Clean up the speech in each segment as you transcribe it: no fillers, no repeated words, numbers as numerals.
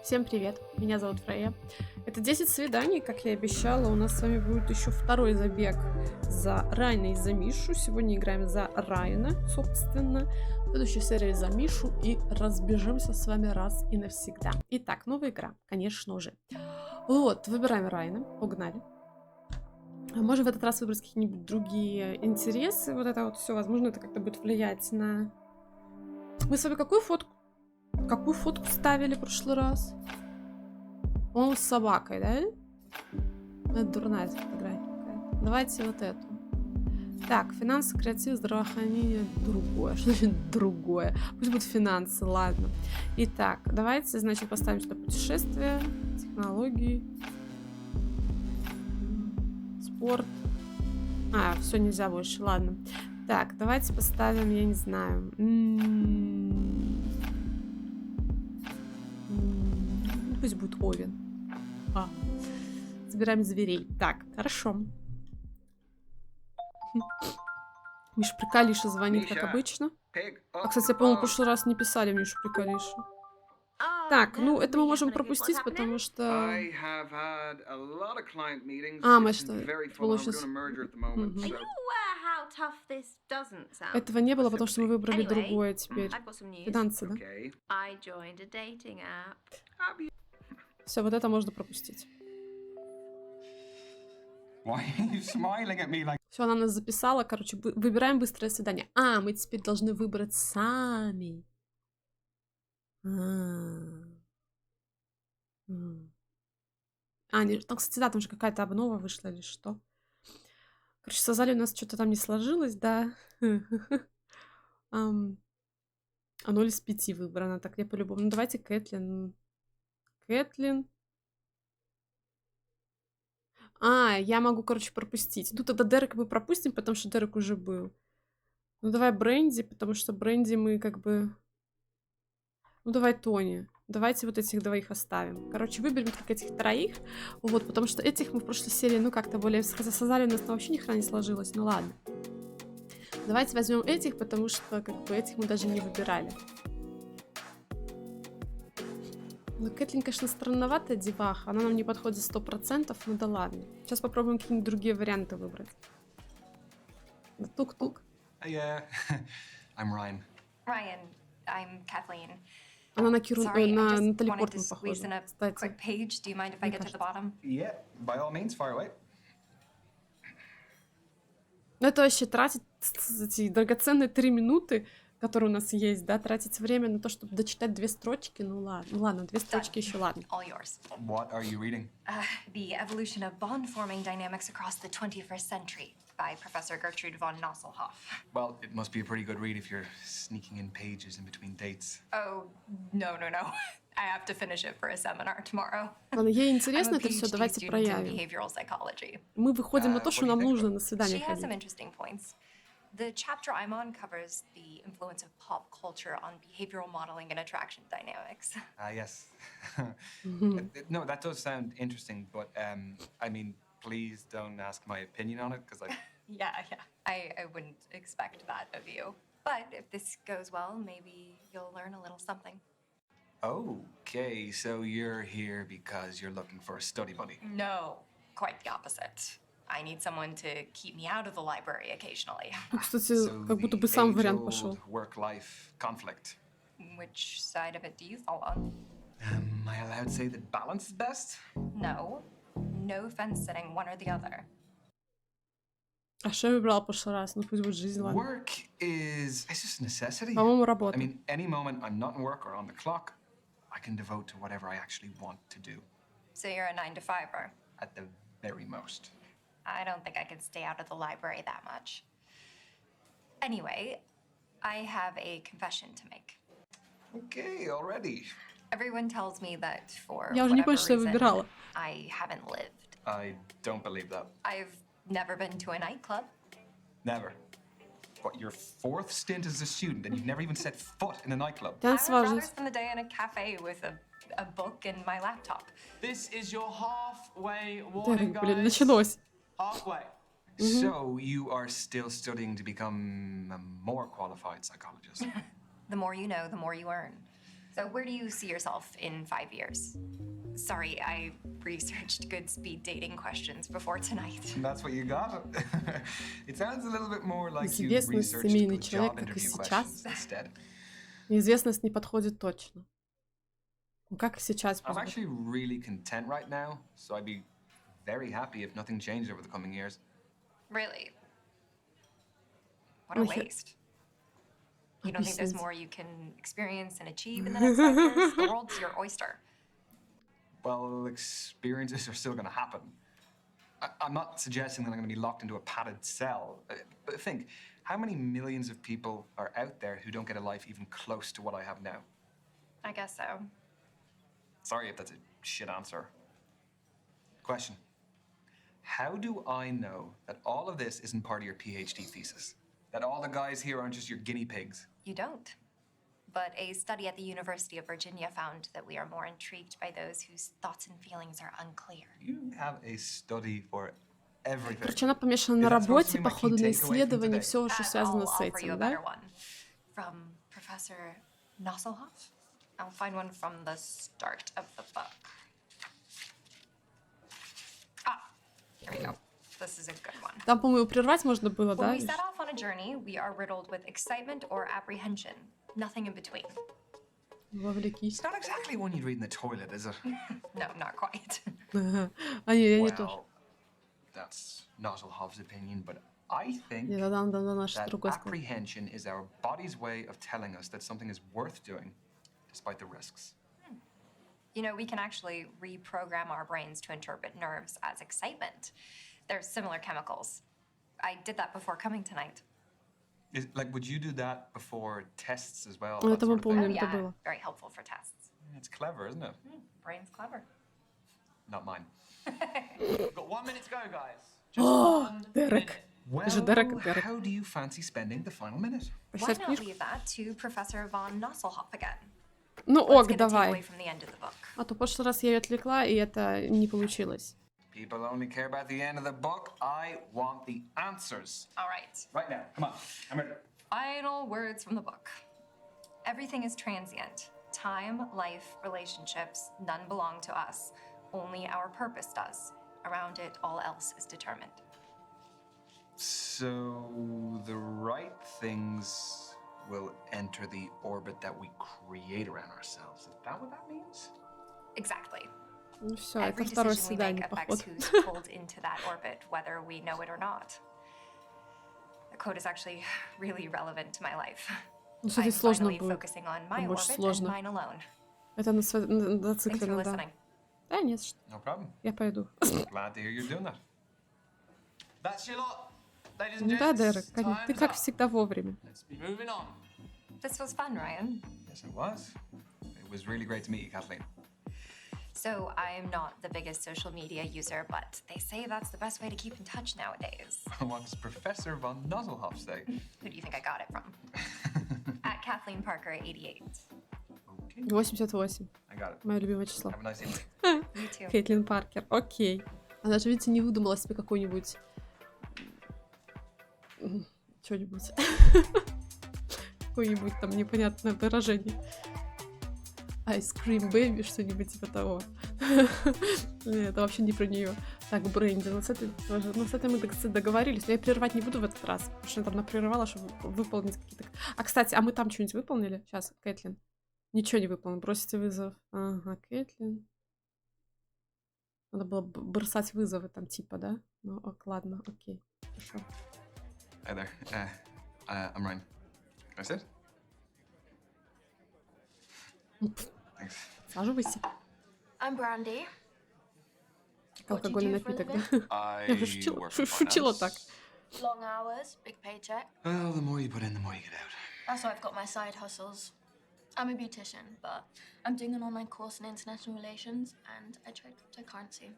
Всем привет, меня зовут Freija. Это 10 свиданий, как я и обещала. У нас с вами будет еще второй забег за Райана и за Мишу. Сегодня играем за Райана, собственно. Следующая серия за Мишу и разбежимся с вами раз и навсегда. Итак, новая игра, конечно же. Вот, выбираем Райана, погнали. Можем в этот раз выбрать какие-нибудь другие интересы. Вот это вот все, возможно, это как-то будет влиять на... Мы с вами какую фотку ставили в прошлый раз? Он с собакой, да? Это дурная фотография. Давайте вот эту. Так, финансы, креатив, здравоохранение, другое. Что значит другое? Пусть будут финансы, ладно. Итак, давайте, значит, поставим сюда путешествия, технологии, спорт. А, все нельзя больше, ладно. Так, давайте поставим, я не знаю. Пусть будет овен. Собираем зверей. Так, хорошо. Миша Приколиша звонит, как обычно. А, кстати, я, по-моему, в прошлый раз не писали Мишу Приколишу. Так, ну, это мы можем пропустить, потому что... мы что? Этого не было, потому что мы выбрали другое теперь. Финансы, да? Все, вот это можно пропустить. Все, она нас записала. Короче, выбираем быстрое свидание. А, мы теперь должны выбрать сами. Нет, там, кстати, да, там же какая-то обнова вышла или что. Короче, с Азалией у нас что-то там не сложилось, да. 0 из 5 выбрано. Так, я по-любому. Ну, давайте Кэтлин. Кэтлин. Я могу, короче, пропустить. Ну, тогда Дерека мы пропустим, потому что Дерек уже был. Ну, давай Бренди, потому что Бренди мы как бы... Ну, давай Тони. Давайте вот этих двоих оставим. Короче, выберем только этих троих. Вот, потому что этих мы в прошлой серии, ну, как-то более... Хотя с Азалией у нас там вообще ни хрена не сложилось. Ну, ладно. Давайте возьмем этих, потому что, как бы, этих мы даже не выбирали. Ну, Кэтлин, конечно, странноватая деваха. Она нам не подходит 100%, ну да ладно. Сейчас попробуем какие-нибудь другие варианты выбрать. Тук-тук. I'm Ryan. Ryan, I'm Kathleen. Она на Sorry, I just телепорт wanted to squeeze похожа, in a кстати. quick page. Do you mind if I get to the bottom? Yeah, by all means, fire away. Ну, это вообще тратить эти драгоценные 3 минуты, которые у нас есть, да, тратить время на то, чтобы дочитать 2 строчки, ну ладно, 2 строчки еще ладно. All yours. What are you reading? The Evolution of Bond-Forming Dynamics Across the 21st Century by Professor Gertrude von Nosselhoff. Well, it must be a pretty good read if you're sneaking in pages in between dates. Oh, no. I have to finish it for a seminar tomorrow. Ладно, ей I'm интересно a это все, PhD давайте student in проявим. behavioral psychology. Мы выходим на то, что what do you нам think нужно about на She свидание has some ходить. interesting points. The chapter I'm on covers the influence of pop culture on behavioral modeling and attraction dynamics. Yes. No, that does sound interesting, but I mean, please don't ask my opinion on it, because Yeah. I wouldn't expect that of you. But if this goes well, maybe you'll learn a little something. Okay, so you're here because you're looking for a study buddy. No, quite the opposite. I need someone to keep me out of the library occasionally. Ну, кстати, So как будто the бы сам вариант age-old пошел. work-life conflict. Which side of it do you fall on? Am I allowed to say that balance is best? No. No fence sitting one or the other. А что я выбрала в прошлый раз? Ну, пусть будет жизнь, ладно. Work is it's just a necessity. По-моему, I работа. mean, any moment I'm not in work or on the clock, I can devote to whatever I actually want to do. So you're a 9-to-5er. At the very most. I don't think I could stay out of the library that much. Anyway, I have a confession to make. Okay, already. Everyone tells me that for Я уже не whatever помню, что я reason, выбирала. I haven't lived. I don't believe that. I've never been to a nightclub. Never. What, your 4th stint as a student and you've never even set foot in a nightclub? I Танец would rather важность. spend the day in a cafe with a book and my laptop. This is your halfway warning, Дерек, блин, guys. началось. Halfway. So you are still studying to become a more qualified psychologist. The more you know, the more you earn. So where do you see yourself in 5 years? Sorry, I researched good speed dating questions before tonight. That's what you got? It sounds a little bit more like you Известность, researched семейный good человек, job как и interview сейчас. questions instead. Неизвестность не подходит точно. Ну, как и сейчас. I'm пусть будет. actually really content right now, so I'd be very happy if nothing changed over the coming years. Really? What a Ну, я- waste. You don't think there's Объяснить. more you can experience and achieve in the next 5 years? The world's your oyster. Well, experiences are still going to happen. I'm not suggesting that I'm going to be locked into a padded cell. But think, how many millions of people are out there who don't get a life even close to what I have now? I guess so. Sorry if that's a shit answer. Question. How do I know that all of this isn't part of your PhD thesis? That all the guys here aren't just your guinea pigs? You don't. But a study at the University of Virginia found that we are more intrigued by those whose thoughts and feelings are unclear. You have a study for everything. Короче, она помешана на Is that supposed to работе, be my походу, key на takeaway from исследовании, today? все, что связано I'll с offer you a этим, better да? one. From Professor Nosselhoff? I'll find one from the start of the book. Ah, here we go. This is a good one. Там, по-моему, прервать можно было, When да? we set off on a journey, we are riddled with excitement or apprehension. Nothing in between. Вовлекись. It's not exactly one you'd read in the toilet, is it? No, not quite. А, я тоже. Well, that's Nosselhoff's opinion, but I think Не, да, наш that другой склад. apprehension is our body's way of telling us that something is worth doing, despite the risks. You know, we can actually reprogram our brains to interpret nerves as excitement. They're similar chemicals. I did that before coming tonight. Would you do that before tests as well? Ну, that это мы sort of thing? помним, Oh, это yeah, было. very helpful for tests. It's clever, isn't it? Brain's clever. Not mine. We've got 1 minute to go, guys. Just О, 1 Дерек. Well, Это же Дерек, Дерек. how do you fancy spending the final minute? Why Почитать not книжку? leave that to Professor von Nosselhoff again? Ну, Let's ок, get a takeaway давай. from the end of the book. А то в прошлый раз я ее отвлекла, и это не получилось. People only care about the end of the book. I want the answers. All right. Right now. Come on. I'm ready. Final words from the book. Everything is transient. Time, life, relationships, none belong to us. Only our purpose does. Around it, all else is determined. So the right things will enter the orbit that we create around ourselves. Is that what that means? Exactly. Ну все, это Every второе decision we make свидание, affects походу. who's pulled into that orbit, whether we know it or not. The quote is actually really relevant to my life. Ну, I'm кстати, сложно finally будет. focusing on my Там больше orbit and сложно. mine alone. Это Thanks for зациклено, да. listening. Да, нет, что- No problem. я пойду. Glad to hear you're doing that. That's your lot, ladies and Ну да, gents. Дерек, конечно. Ты, Time's как up. всегда, вовремя. Let's be moving on. This was fun, Ryan. Yes, it was. It was really great to meet you, Kathleen. So I'm not the biggest social media user, but they say that's the best way to keep in touch nowadays. What does Professor von Nosselhoff say? Who do you think I got it from? At Kathleen Parker 88. Okay, 88. I got it. Мое любимое число. Have a nice evening. You too. Кейтлин Паркер. Окей. Она же, видите, не выдумала себе какой-нибудь... Что-нибудь. Какое-нибудь там непонятное выражение. Ice cream baby, что-нибудь типа того. Нет, это вообще не про нее. Так, Бренди, ну с этой мы, кстати, договорились, но я прерывать не буду в этот раз, потому что она прерывала, чтобы выполнить какие-то... А, кстати, а мы там что-нибудь выполнили? Сейчас, Кэтлин. Ничего не выполнил, бросите вызов. Ага, Кэтлин. Надо было бросать вызовы там типа, да? Ну, ок, ладно, окей. Хорошо. Hi there. I'm Ryan. Can I sit? Thanks. Саживайся. I'm Brandy. Алкогольный What do you do напиток, for a да? I Я же work in шутила так. finance. Long hours, big paycheck. Well, the more you put in, the more you get out. That's why I've got my side hustles. I'm a beautician, but I'm doing an online course in international relations and I trade cryptocurrency.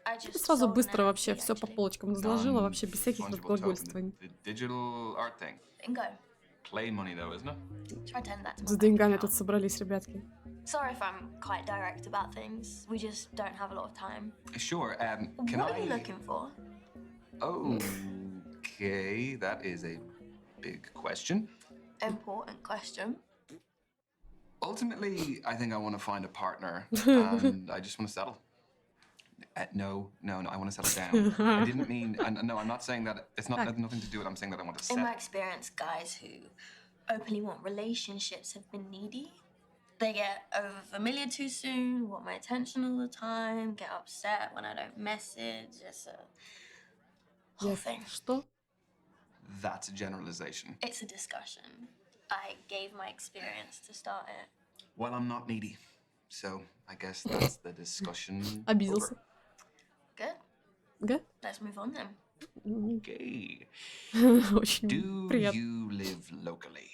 I Ты just сразу sold an быстро NFT, вообще все по actually. полочкам разложила, вообще без всяких Fungible token, разглагольствований. the digital art thing. Bingo. Play money, though, isn't it? Try to end that to my С bank деньгами account. тут собрались, ребятки. Sorry if I'm quite direct about things. We just don't have a lot of time. Sure. Can What I? are you looking for? Okay, that is a big question. Important question. Ultimately, I think I want to find a partner, and I just want to settle. No, I want to settle down. I didn't mean, no, I'm not saying that, it's not nothing to do with it, I'm saying that I want to In settle. my experience, guys who openly want relationships have been needy. They get over familiar too soon, want my attention all the time, get upset when I don't message. It's a whole thing. Что? That's a generalization. It's a discussion. I gave my experience to start it. Well, I'm not needy, so I guess that's the discussion Обиделся. over. Good. Good? Let's move on then. Okay. Очень Do приятно. you live locally?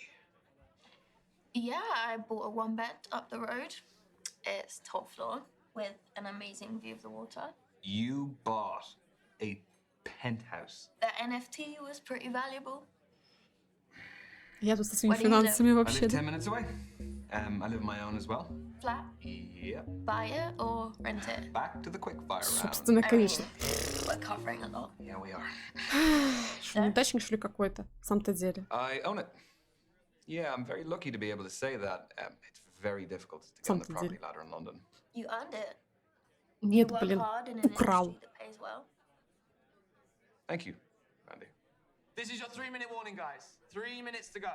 Yeah, I bought a one bed up the road. It's top floor with an amazing view of the water. You bought a penthouse. The NFT was pretty valuable. Я тут со своими What do you do? финансами I вообще. live 10 minutes away. I live on my own as well. Flat, Yep. buy it or rent it. Back to the quickfire round. Собственно, I mean, конечно. we're covering a lot. Yeah, we are. Что, неудачник, что ли, какой-то? В самом-то деле. I own it. Yeah, I'm very lucky to be able to say that. It's very difficult to get on the Something property did. ladder in London. You earned it. Нет, Work блин, hard in an украл. industry that pays well. Thank you, Randy. This is your 3-minute warning, guys. 3 minutes to go.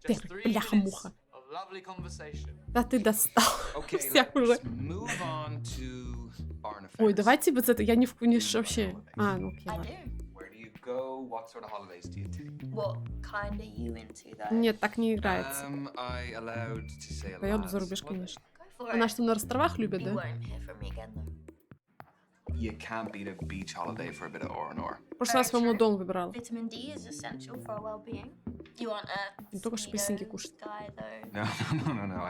Ты, Just 3 бляха-муха. minutes of lovely conversation. Да ты достал. Okay, Всех уже. let's move on to foreign affairs. Ой, давайте вот это, я не вообще. А, ну окей, I ладно. do. Where do you go? What sort of holidays do you take? What kind are you into though? Нет, так не играется. I allowed to say a Поеду last за рубеж, holiday? конечно. Go for Она it. что, на островах любит, You да? won't hear from me again though. You can't beat a beach holiday for a bit of R&R. В прошлый раз, по-моему, дом выбирала. Vitamin D is essential for our well-being. You want a Не только что песенки speedo кушать. guy though. No.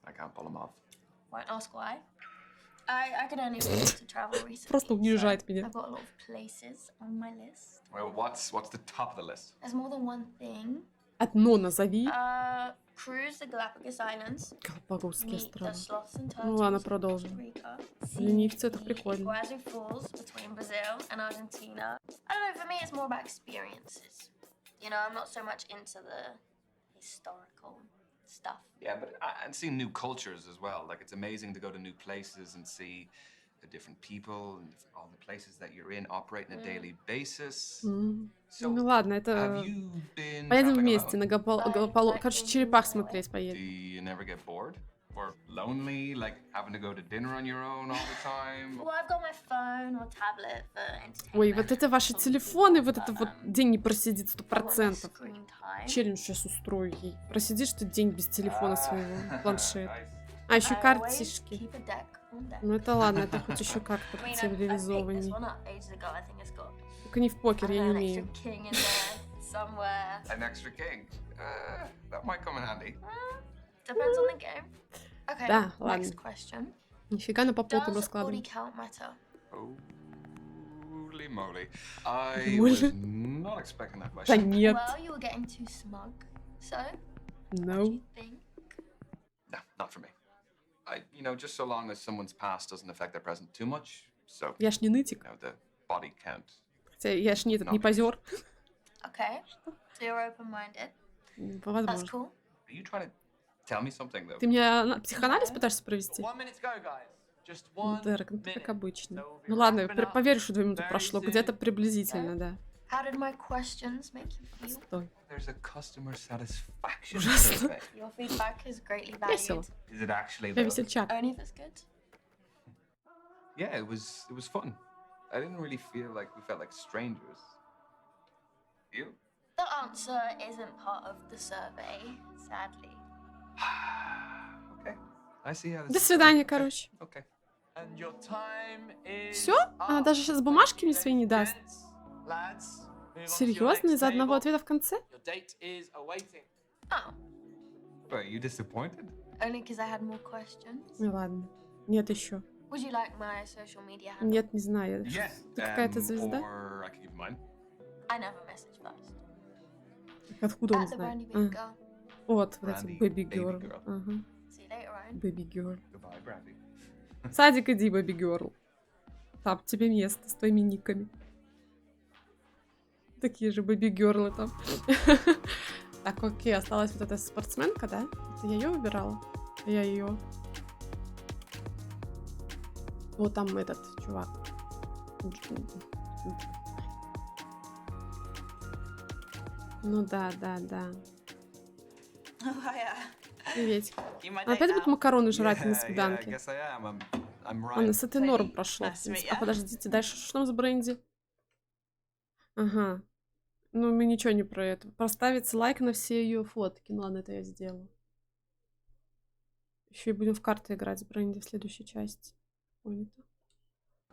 I can't pull them off. Won't ask why. I could only afford to travel recently. Просто унижает меня. I've got a lot of places on my list. Well, what's the top of the list? There's more than one thing. Одно назови. Cruise the Galapagos Islands. Галапагосские Meet the острова. sloths and Ну ладно, turtles of продолжим. Costa Rica. Ленивцы, See это the прикольно. Iguazu Falls between Brazil and Argentina. I don't know, for me it's more about experiences. You know, I'm not so much into the historical stuff. Yeah, but and seeing new cultures as well. Like, it's amazing to go to new places and see the different people and all the places that you're in operate on a daily basis. So, Ну ладно, have это... you been Поедем traveling вместе alone? на Короче, черепах смотреть Do поедем. you never get bored? Or lonely, like having to go to dinner on your own all the time? Well, I've got my phone or tablet for entertainment. Ой, вот это ваши телефоны, вот это вот день не просидит 100%. I want less screen time. Челлендж сейчас устрою ей. Просидишь ты день без телефона своего, планшета. Nice. А еще I always картишки. keep a deck on deck. Ну это ладно, это хоть еще как-то I mean, I picked this цивилизованнее. one up ages ago. I think it's got Только не в покер, я не an умею. extra king in there somewhere. An extra king. That might come in handy. Depends on the game. Okay, Да, ладно. next question. Нифига на попоту Does body раскладываем. count matter? Holy moly. I Moly. was not expecting that Да question. нет. Well, you were getting too smug. So, what do No. you think? No, not for me. Just so long as someone's past doesn't affect their present too much. So, Я ж не нытик. the body count. Хотя я ж не этот, не позер. Okay, so you're open-minded. That's Возможно. cool. Are you trying to tell me something, though? Ты мне психоанализ пытаешься провести? 1 minute to go, guys. Just Ну, 1 Дерек, ну ты как minute. обычно. So we'll be Ну ладно, wrapping up поверю, что 2 минуты very прошло. soon. Где-то приблизительно, да. How did my questions make you feel? Стой. There's a customer satisfaction Ужасно. survey. Your feedback is greatly Весело. valued. Is it actually, Я though? весельчак. Only if it's good. Yeah, it was fun. I didn't really feel like we felt like strangers. You? The answer isn't part of the survey, sadly. Okay. I see how this До is свидания, going. короче. Okay. And your time is Все? Она up. даже сейчас бумажки мне свои не даст. Gents, lads, move on to your Серьезно? next Из-за одного table. ответа в конце? Your date is awaiting. Oh, But are you disappointed? only because I had more questions. Ну ладно. Нет еще. Would you like my social media handle? Нет, не знаю. Yes. Ты какая-то звезда? Or I can give you mine. I never message first. Откуда он At the знает? Brandy Big Girl. Вот, вот эти Brandy, baby baby girl. girl. Ага. See you later, Ryan. Baby girl. Goodbye, Brandy. В садик иди, baby girl. Там тебе место с твоими никами. Такие же baby герлы там. Так, окей, осталась вот эта спортсменка, да? Это я ее выбирала? Я ее. Вот там этот чувак. Ну да. Приветик. Она опять будет макароны жрать на свиданке? Ладно, с этой норм прошло. В принципе. А подождите, дальше что там с бренди? Ага. Ну, мы ничего не про это. Поставить лайк на все ее фотки. Ну ладно, это я сделаю. Еще и будем в карты играть с бренди в следующей части. Понято.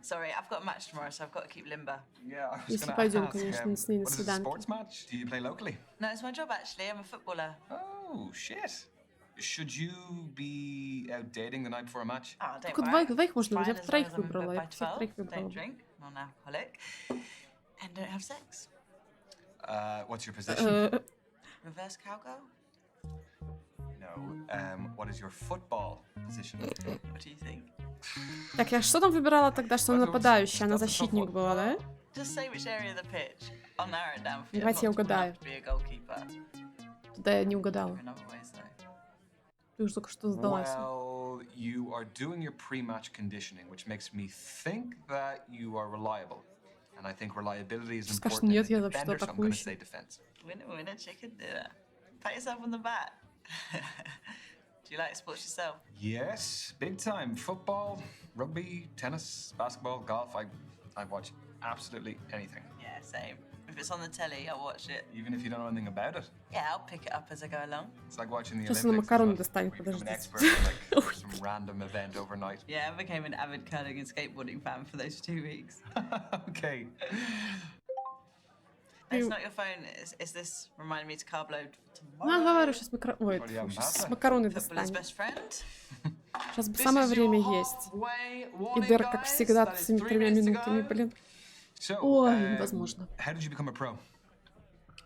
Sorry, I've got a match tomorrow, so I've got to keep limber. Yeah, I was Если gonna пойдем, ask, конечно, с ней на what is it, a свиданке. sports match? Do you play locally? No, it's my job actually. I'm a footballer. Oh, shit. Should you be out dating the night before a match? Oh, don't Только worry. двоих можно, Fine я бы as long троих as I'm in bed выбрала. Я by бы всех 12, троих выбрала. don't drink, non-alcoholic, and don't have sex. What's your position? Reverse cowgirl? No. What is your football position? What do you think? Так, я что там выбирала тогда, что она нападающая, она защитник была, да? Just say which area of the pitch. I'll narrow it down for you. Давайте я I'm not угадаю. enough to be a goalkeeper. Туда я не угадала. In other ways, though. Ты уже только что сдалась. Well, you are doing your pre-match conditioning, which makes me think that you are reliable. And I think reliability is Скажешь, important нет, in я a вообще defender, so I'm going to атакующий. say defense. Winner, chicken dinner. Pat yourself on the back. Do you like sports yourself? Yes, big time. Football, rugby, tennis, basketball, golf. I watch absolutely anything. Yeah, same. If it's on the telly, I'll watch it. Even if you don't know anything about it. Yeah, I'll pick it up as I go along. It's like watching the Сейчас она Olympics. макароны as well, достанет, where you become an подождите. expert in like some random event overnight. Yeah, I became an avid curling and skateboarding fan for those 2 weeks. Okay. It's not your phone. Is this reminding me to carb load Ну, tomorrow? говорю, сейчас Ой, Вроде я сейчас мата. макароны Footballer's достанет. best friend. Сейчас самое время есть. ИДЭР, как всегда, с этими 3 минутами, блин. So, Ой, невозможно. how did you become a pro?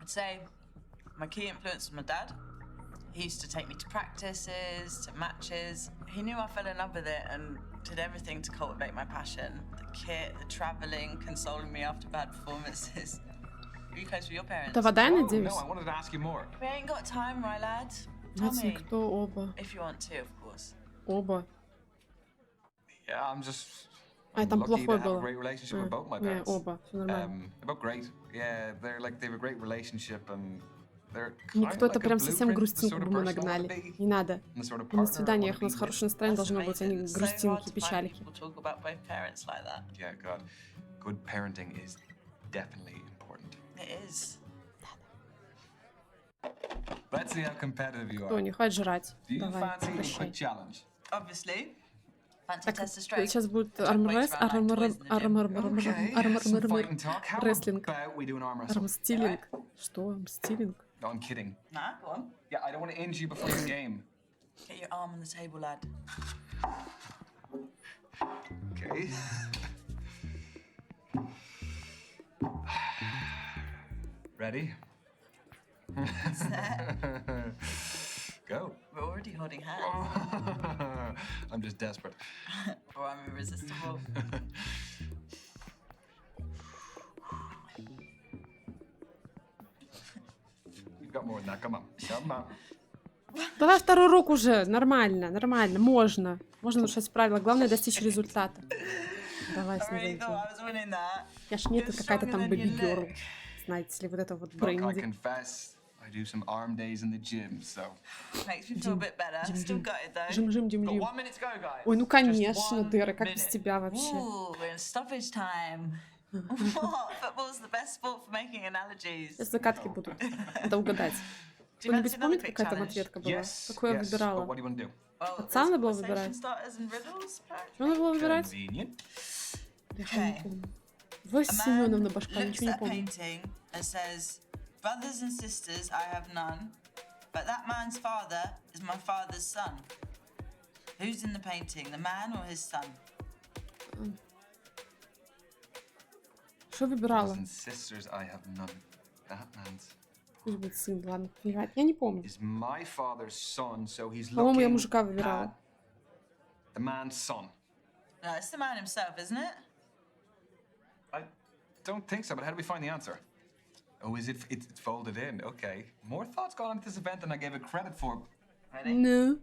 I'd say my key influence was my dad. He used to take me to practices, to matches. He knew I fell in love with it and did everything to cultivate my passion. The kit, the traveling, consoling me after bad performances. Are you close with your parents? Это вода, я Oh, надеюсь? no, I wanted to ask you more. We ain't got time, right, lad? Tell Знаете, me. никто, оба. If you want to, of course. Оба. Yeah, I'm just А, там lucky to плохое have a было. great relationship with both my Не, parents. оба, все нормально. They're both great. Yeah, they're like they have a great relationship and they're Никто kinda это like a прям совсем blueprint, the грустинку sort of бы мы person I wanna нагнали. be, Не надо. and the sort of И на partner I свиданиях у wanna нас be хорошее with. настроение That's должно быть, а не amazing. It's so hard грустинки, to find печальки. people talk about both parents like that. Yeah, God, good parenting is definitely important. It is. Let's see how competitive you are. Тони, хватит жрать. Do you Давай, fancy a прощай. quick challenge? Obviously. Fancy Так, test of strength. сейчас будет Chuck weights around like toys in the gym. Okay, some fighting talk. How Рестлинг. about we do an arm wrestle? Армстилинг. Что? Армстилинг? No, I'm kidding. Nah, go on. Yeah, I don't want to injure you before the game. Get your arm on the table, lad. Okay. Ready? Set. Go. We're already holding hands. I'm just desperate. Or I'm irresistible. You've got more than that. Come on. Come on. Давай второй урок уже. Нормально, нормально. Можно. Можно нарушать правила. Главное достичь результата. Давай, I really thought снизойдем. I was winning that. Я ж нет, You're какая-то stronger там than бэби you герл. look. Знаете ли, вот это вот Look, I бренди. confess, I do some arm days in the gym, so. Makes me feel a bit better. Still got it though. Жим, жим, дим, Got дим. 1 minute to go, guys. Ой, ну Just конечно, 1 Дыра, как без minute. тебя вообще? Ooh, we're in stoppage time. What? Football's the best sport for making analogies. Сейчас закатки будут. Надо угадать. Do you Кто-нибудь fancy another помнит, quick какая там challenge? ответка была? Yes. Какую я yes. выбирала? But what do you want to do? Well, Отца надо было there's выбирать. conversation starters and riddles, apparently. Что надо было выбирать? Convenient. Я уже не Okay. помню. A Вась man Семеновна башка, looks ничего не at a помню. painting and says, "Brothers and sisters, I have none, but that man's father is my father's son." Who's in the painting, the man or his son? Что выбирала? Brothers and sisters, I have none. That man's Пусть будет сын, ладно, плевать. Я не помню. is my father's son, so he's По-моему, я looking мужика at выбирала. the man's son. No, it's the man himself, isn't it? I don't think so, but how do we find the answer? Oh, is it? It's folded in. Okay. More thoughts gone into this event than I gave it credit for. Ready? Ну.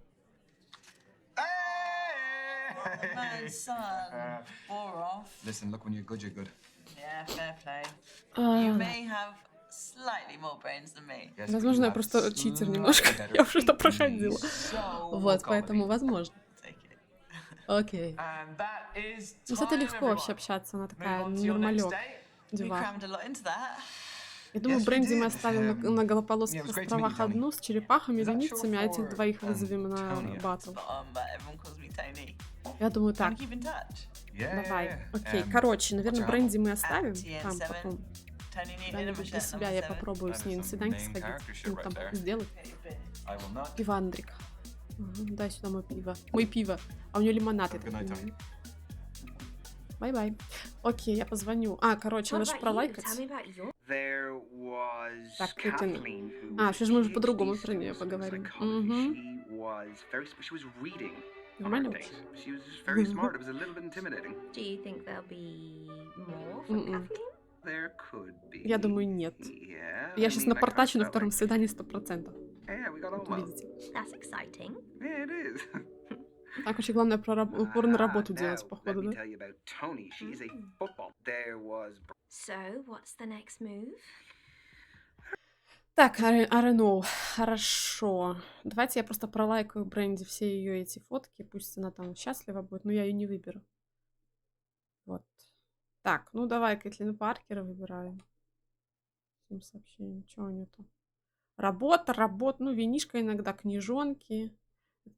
Man, son. Bore off. Listen, look, when you're good, you're good. Yeah, fair play. You А, may have slightly more brains than me. Yes, but Возможно, you я have просто читер slightly немножко. better Я уже это feet than me, проходила. so Вот, we'll call it поэтому even. возможно. Take it. Окей. And that is Ну, с этой time, легко вообще everyone. общаться, она Move такая on to your next нормалек. date. You Деваха. crammed a lot into that. Я думаю, Yes, we Бренди мы did. оставим на Галапагосских Yeah, it was great to островах meet you, Tony. одну с черепахами, Is that ленивцами, а этих short for, двоих вызовем на Tonya? батл. Spot on, but everyone calls me Tony. Я думаю, так, Wanna keep in touch? Yeah, давай. yeah, yeah. Окей, Um, короче, наверное, what's your Бренди мы оставим. TN7. Там потом Tony needed a когда-нибудь для shirt себя я number 7. попробую с ней на That is some свидание main сходить. character shit Ну, right там there. сделать. I will not. Пиво, Андрик. Дай сюда мое пиво. Мой пиво. А у нее лимонад, я так Good night, понимаю. Бай-бай. Окей, я позвоню. А, короче, надо же пролайкать. There was Так, Кэтлин. Kathleen, who А, was сейчас мы уже a по-другому PhD про нее student in поговорим. psychology. Мгм. She was reading on her Нормально? date. She was just very smart. It was a little bit intimidating. Do you think there'll be more Mm-mm. from Kathleen? There could be. Я думаю, нет. Yeah. Я I сейчас mean, I kinda напортачу на felt втором like- свидании 100%. Yeah, we got on Вот well. увидите. That's exciting. Yeah, it is. Так, очень главное упор на работу Now, делать, let походу, me да? tell you about Tony. She is a football. There was So, what's the next move? Так, I don't know. Хорошо. Давайте я просто пролайкаю Бренди все ее эти фотки. Пусть она там счастлива будет, но я ее не выберу. Вот. Так, ну давай Кэтлин Паркера выбираем. 7 сообщений. Чего нету? Работа. Ну, винишка иногда, книжонки.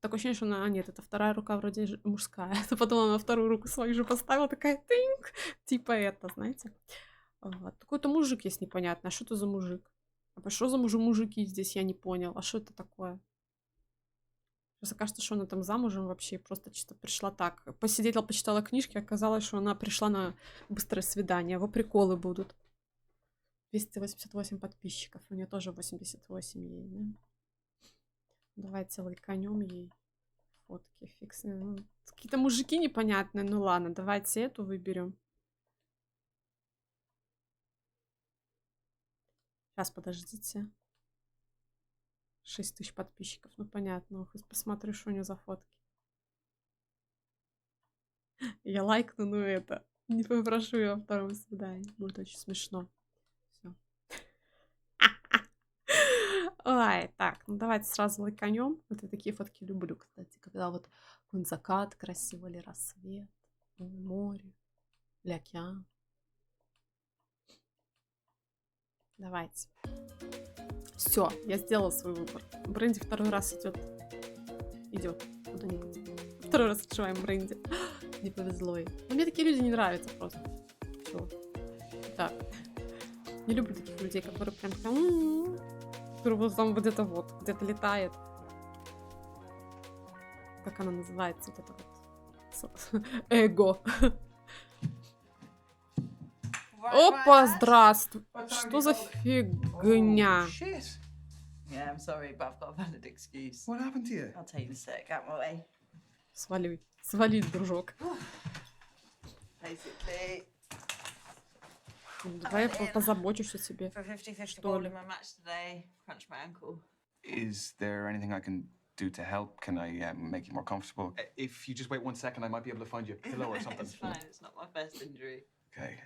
Такое ощущение, что она... А, нет, это вторая рука вроде мужская. Это потом она вторую руку свою же поставила, такая тынк. Типа это, знаете. Вот. Какой-то мужик есть непонятный. А что это за мужик? А что за мужики здесь, я не понял. А что это такое? Сейчас окажется, что она там замужем вообще и просто чисто пришла так. Посидела, почитала книжки, оказалось, что она пришла на быстрое свидание. Во приколы будут. 288 подписчиков. У нее тоже 88 ей, да? Давайте лайканем ей фотки. Фикс. Ну, какие-то мужики непонятные. Ну ладно, давайте эту выберем. Сейчас, подождите. 6000 подписчиков. Ну, понятно. Ох, посмотрю, что у нее за фотки. Я лайкну, ну это. Не попрошу ее во втором свидании. Будет очень смешно. Все. Ой, так, ну давайте сразу лайканем. Вот я такие фотки люблю, кстати. Когда вот какой-нибудь закат красивый или рассвет. Море. Или океан. Давайте. Все, я сделала свой выбор. Бренди второй раз идет куда-нибудь. Второй раз отшиваем Бренди. Не повезло ей. Но мне такие люди не нравятся просто. Всё. Так. Не люблю таких людей, которые прям который вот там где-то летает. Как она называется? Вот это вот. Эго. Опа, здравствуй. Что за фигня? Oh, shit. Yeah, I'm sorry, but I've got a valid excuse. What happened to you? I'll tell you in a sec, out my way. Свали, дружок. Basically, Давай я позабочусь о тебе. for 50-50 Что ball ли? in my match today, crunched my ankle. Is there anything I can do to help? Can I make you more comfortable? If you just wait 1 second, I might be able to find you a pillow or something. It's fine, it's not my first injury. Okay.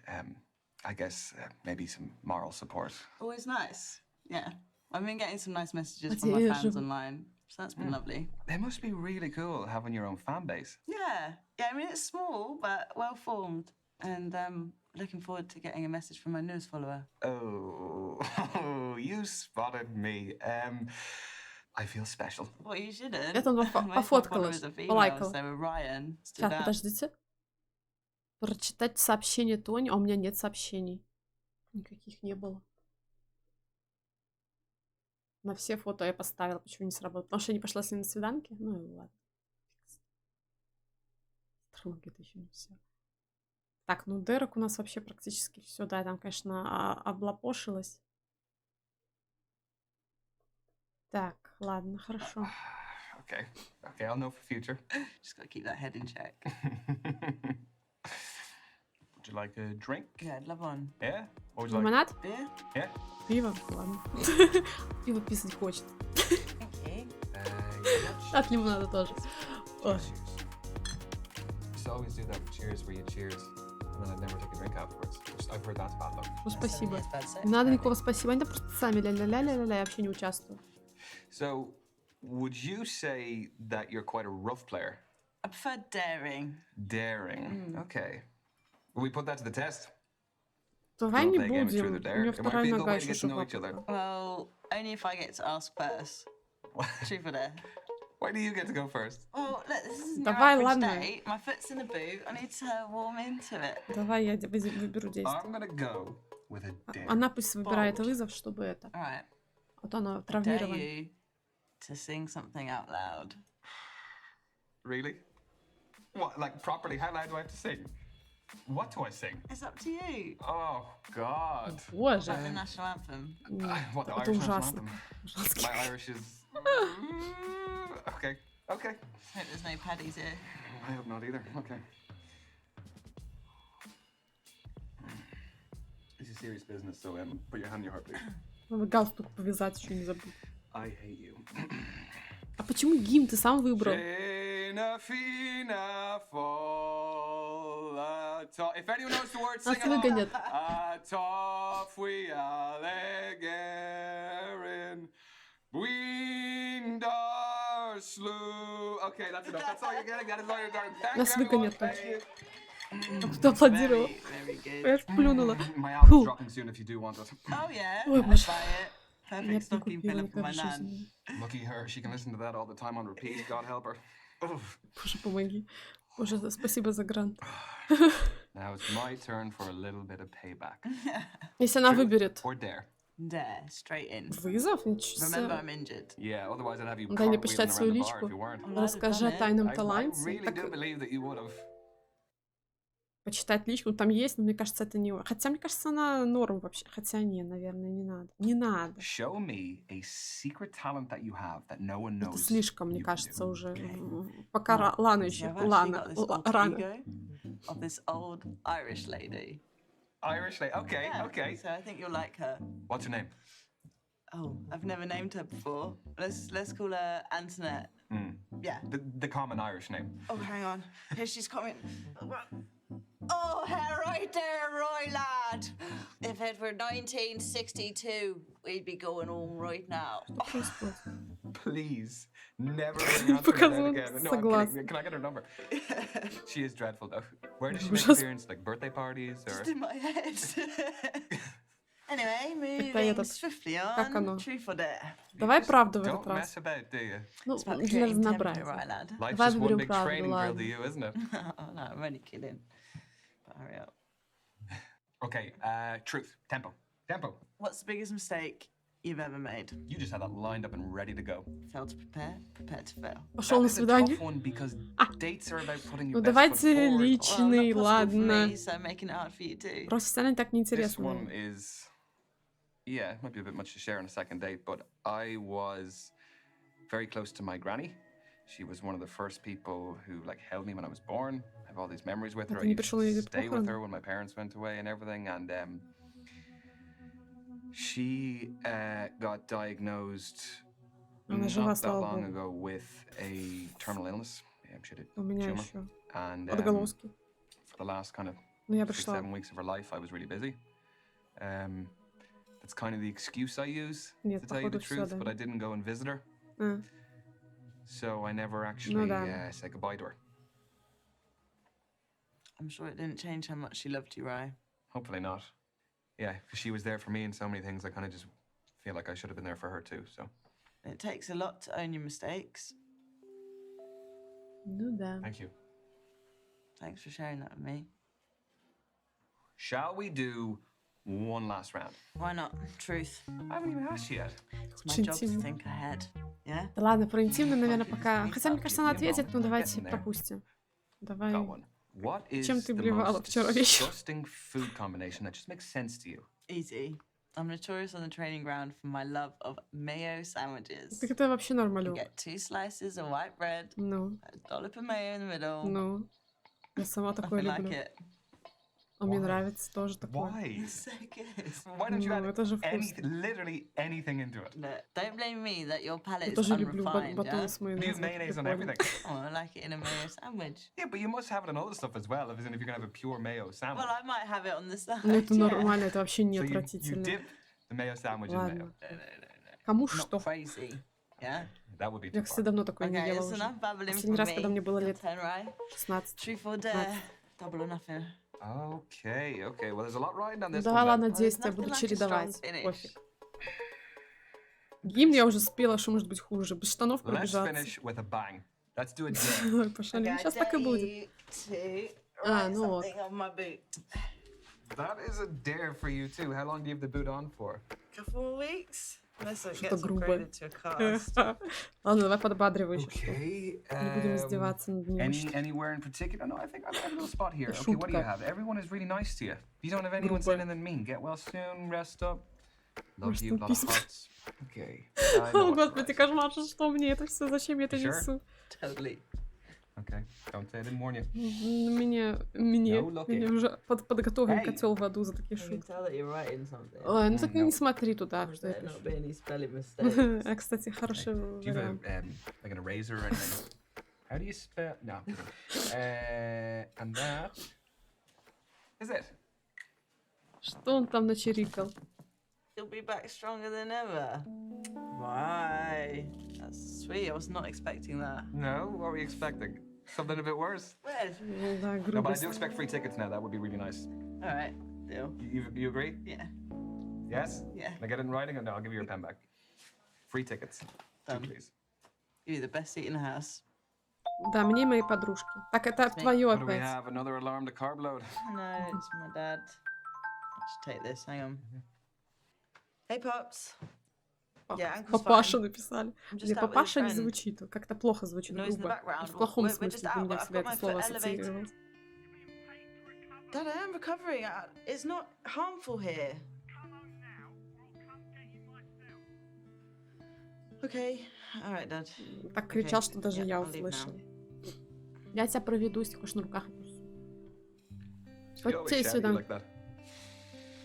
I guess maybe some moral support. Always nice. Yeah. I've been getting some nice messages from my Поддерживаю. fans online, so that's been lovely. It must be really cool having your own fan base. Yeah. Yeah, I mean, it's small, but well formed. And looking forward to getting a message from my newest follower. Oh, you spotted me. I feel special. Well, you shouldn't. Я там Most of my пофоткалась, followers are females, полайкала. so Ryan stood Сейчас, out. подождите. Прочитать сообщение Тони. А у меня нет сообщений. Никаких не было. На все фото я поставила. Почему не сработало? Потому что я не пошла с ней на свиданки? Ну и ладно. Астрология это еще не все. Так, ну Дерек у нас вообще практически все. Да, там, конечно, облапошилось. Так, ладно, хорошо. Okay. I'll know for future. Just got to keep that head in check. Would you like a drink? Yeah, I'd love one. Yeah? What would you like? Лимонад? Beer? Yeah? Пиво? Ладно. Пиво писать хочет. Thank you. Yeah. От лимонада тоже. Ой. Just always do that for cheers where you cheers and then I'd never take a drink afterwards. I've heard that's bad luck. Ну, спасибо. Yes, bad sex, Не надо maybe. никакого спасибо. Они просто сами ля-ля-ля-ля-ля-ля, я вообще не участвую. So, would you say that you're quite a rough player? I prefer daring. Daring. Okay. Will we put that to the test? Давай Don't не play a game of truth or будем. У dare. меня It might вторая be a good нога way to еще get to know each other. широко. Well, only if I get to ask first. Truth or dare? Why do you get to go first? Well, look, this isn't your Давай, average ладно. date. My foot's in a boot. I need to warm into it. Давай я выберу действие. I'm gonna go with a dare. Она пусть выбирает Bold. вызов, чтобы это. All right. А то она Dare травмирована. you to sing something out loud. Really? What, like properly? How loud do I have to sing? What do I sing? It's up to you. Oh, God. Боже. Like the national anthem. What, the Это Irish national ужасно. anthem? Ужасно. My Irish is... Okay, okay. Hope there's no paddies here. I hope not either. Okay. This is serious business, so put your hand on your heart, please. Надо галстук повязать, еще не забудь. I hate you. А почему гимн ты сам выбрал? Fina, fina, fall, if anyone knows the words, Нас sing along. выгонят. Toff we are legerin, Winder slew. Okay, that's enough. That's all you're getting. That is all you're getting. Thank Нас you, everyone. выгонят Thank точно. you. Кто аплодировал? Very good. Я сплюнула. My album's Фу. dropping soon if you do want it. Oh yeah, Ой, I'd боже. buy it. Я Perfect бы не stocking купила filler for никогда my в nan. жизни. Lucky her, she can listen to that all the time on repeat. God help her. Oof. Боже, помоги. Боже, спасибо за грант. Now it's my turn for a little bit of payback. Если она Truth выберет or dare? Dare, straight in. вызов, ничего Remember, I'm себе. injured. Yeah, otherwise I'd have you Дай мне cartwheeling почитать around свою the bar личку. if you weren't. Well, I'd have Расскажи о done it. тайном I таланте. really Так, do believe that you would have. почитать личку, ну, там есть, но мне кажется, это не... Хотя, мне кажется, она норм вообще. Хотя не, наверное, не надо. Не надо. Show me a secret talent that you have that no one Это knows. слишком, мне you can кажется, do. уже. Пока Лана See, еще. I've actually Лана. got this alter Рано. ego of this old Irish lady. Irish lady. Okay, Yeah, okay. So I think you'll like her. What's her name? Oh, I've never named her before. Let's call her Antoinette. Yeah. The common Irish name. Oh, hang on. Here she's coming. Oh, right there, Roy lad. If it were 1962, we'd be going home right now. Что происходит? Please, never bring Antoinette Показываю out again. No, I'm согласна. kidding. Can I get her number? She is dreadful, though. Where does she make Ужасно. appearances? Like birthday parties or? Just in my head. Anyway, moving этот, swiftly как оно? on. Truth or dare? Давай правду в Don't этот раз. mess about, do you? Ну, It's about для creating tempo, разнообразия. right, lad? Life's Давай just one выберем big правду, training drill to ладно. you, isn't it? Oh, no, I'm only kidding. But hurry up. Okay, truth, tempo. Tempo. What's the biggest mistake you've ever made? You just had that lined up and ready to go. Fail to prepare, prepare to fail. Пошел That на is a свидание. tough one because dates are about putting Ну your best foot давайте forward. личный, Well, not possible for ладно. me, so I'm making it hard for you too. Профессионально так This неинтересно. one is, yeah, it might be a bit much to share on a second date, but I was very close to my granny. She was one of the first people who like held me when I was born. I have all these memories with her. Ты I не used пришел на to её stay with похороны? her when my parents went away and everything, and she got diagnosed Она жива, not that слава long богу. ago with a terminal illness. Yeah, she had У a меня tumor. еще And отголоски. for the last kind of Но я 6-7 пришла. weeks of her life, I was really busy. That's kind of the excuse I use Нет, to tell you the походу всё, truth, да. but I didn't go and visit her, А, so I never actually да. said goodbye to her. I'm sure it didn't change how much she loved you, Rye. Hopefully not. Yeah, because she was there for me in so many things. I kind of just feel like I should have been there for her too. So It takes a lot to own your mistakes. ну да. thank you. Thanks for sharing that with me. Shall we do one last round? Why not? Truth. I haven't even asked you yet. It's my Очень job to интимно. think ahead. Yeah? Да ладно, про интимно, наверное, пока... Хотя, мне кажется, она ответит, но давайте пропустим. Давай. Got one. What is Чем ты the блевала most вчера вечером? disgusting food combination that just makes sense to you? Easy. I'm notorious on the training ground for my love of mayo sandwiches. Так это вообще You нормалек. get 2 slices of white bread, Ну, a dollop of mayo in the middle. ну. Я сама такое Nothing like люблю. it. А мне нравится тоже такое. Why? So good. Why don't you Ну, add это же вкусно. literally anything into it? Look, don't blame me that your palate Я is тоже люблю unrefined, батон yeah? с You use майонезом. mayonnaise on Прикольно. everything. Oh, I like it in a mayo sandwich. Yeah, but you must have it on other stuff as well, as in if you're gonna have a pure mayo sandwich. Well, I might have it on the side. Ну это yeah. нормально, это вообще не So you отвратительно. dip the mayo sandwich in Ладно. mayo. Кому Not что? crazy. Yeah? That would be Я, too кстати, far. давно такое не Okay, ела it's уже. enough babbling Последний from раз, когда me. мне было Your лет turn, right? 16. Truth or dare? Double or nothing. Okay, okay. Well, there's a lot riding on this Да one. ладно, Well, there's действия, nothing буду like a чередовать. strong finish. Пофиг. Гимн я уже спела, что может быть хуже. Без штанов Let's пробежаться. finish with a bang. Let's do it. Dare. Пошли. Okay, I Сейчас так и dare будет. you to Ah, write no. something on my boot. That is a dare for you too. How long do you have the boot on for? Couple of weeks. Unless it Что-то gets грубое. upgraded to a cast. Ладно, давай подбадривающий. Okay. Не будем издеваться над ним. Anywhere in particular? No, I think I have a little spot here. Okay, what do you Шутка. have? Everyone is really nice to you. You don't have anyone Грубо. saying anything mean. Get well soon. Rest up. Love Rest you. in Lot of peace. hearts. Okay. I know О, what's господи, right. кошмар, что мне это все? Зачем я это Sure? несу? Totally. Okay. Don't say I didn't warn you. Мне No looking. уже подготовлен Hey. котел в аду за такие I can шутки. tell that you're writing something. Ой, ну так No. не смотри туда, There что я better not пишу. be any spelling mistakes. А, кстати, хороший Do you have вариант. like an eraser or anything? How do you spell? No. And that is it. Что он там начерикал? You'll be back stronger than ever. Why? That's sweet. I was not expecting that. No, what were you expecting? Something a bit worse? Red. Да, No, but I грубость. do expect free tickets now. That would be really nice. All right. Deal. You agree? Yeah. Yes? Yeah. Can I get it in writing? Or no, I'll give you your pen back. Free tickets. Two, Done. please. You're the best seat in the house. Да, мне и моей подружки. Так, это Мне. твое What do we опять. have? Another alarm to carb load. No, it's my dad. Let's take this. Hang on. Hey, Pops. Yeah, Uncle's Папаша fine. написали. I'm just Где out with a папаша не friend. звучит, как-то плохо звучит, Noise in the грубо. background. В плохом We're just смысле out, для меня but I've всегда got my это слово foot elevated. ассоциировалось. Dad, I am recovering. It's not harmful here. Okay. All right, Dad. Так кричал, Okay. что даже Yeah, я I'll leave услышала. now. Я тебя проведу, если хочешь на руках несу. You Вот always тебе shout at you сюда. like that.